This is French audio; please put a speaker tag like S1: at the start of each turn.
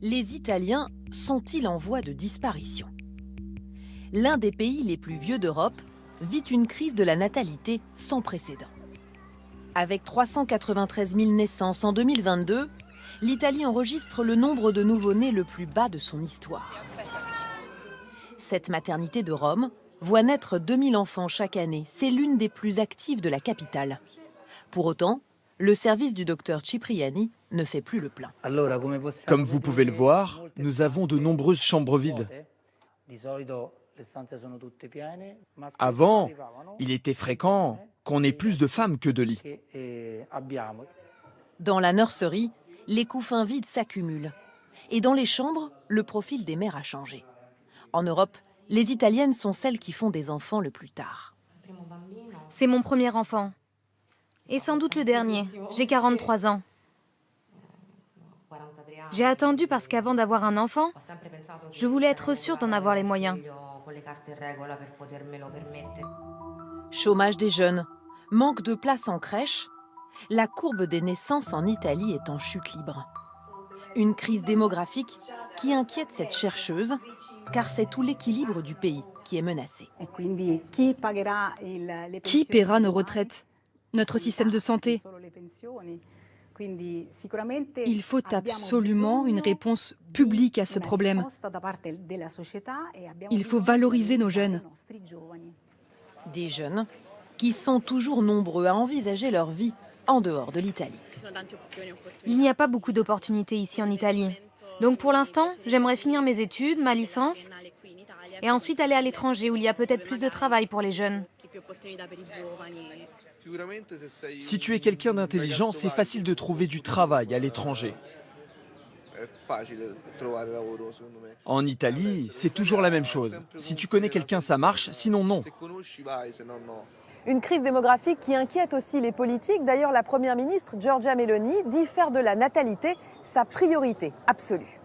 S1: Les Italiens sont-ils en voie de disparition? L'un des pays les plus vieux d'Europe vit une crise de la natalité sans précédent. Avec 393 000 naissances en 2022, l'Italie enregistre le nombre de nouveau-nés le plus bas de son histoire. Cette maternité de Rome voit naître 2000 enfants chaque année. C'est l'une des plus actives de la capitale. Pour autant, le service du docteur Cipriani ne fait plus le plein.
S2: Comme vous pouvez le voir, nous avons de nombreuses chambres vides. Avant, il était fréquent qu'on ait plus de femmes que de lits.
S1: Dans la nurserie, les couffins vides s'accumulent. Et dans les chambres, le profil des mères a changé. En Europe, les Italiennes sont celles qui font des enfants le plus tard.
S3: C'est mon premier enfant. Et sans doute le dernier. J'ai 43 ans. J'ai attendu parce qu'avant d'avoir un enfant, je voulais être sûre d'en avoir les moyens.
S1: Chômage des jeunes, manque de place en crèche, la courbe des naissances en Italie est en chute libre. Une crise démographique qui inquiète cette chercheuse, car c'est tout l'équilibre du pays qui est menacé.
S4: Qui paiera nos retraites? Notre système de santé? Il faut absolument une réponse publique à ce problème. Il faut valoriser nos jeunes.
S1: Des jeunes qui sont toujours nombreux à envisager leur vie en dehors de l'Italie.
S3: Il n'y a pas beaucoup d'opportunités ici en Italie. Donc pour l'instant, j'aimerais finir mes études, ma licence, et ensuite aller à l'étranger où il y a peut-être plus de travail pour les jeunes.
S2: Si tu es quelqu'un d'intelligent, c'est facile de trouver du travail à l'étranger. En Italie, c'est toujours la même chose. Si tu connais quelqu'un, ça marche, sinon non.
S1: Une crise démographique qui inquiète aussi les politiques. D'ailleurs, la Première ministre Giorgia Meloni dit faire de la natalité sa priorité absolue.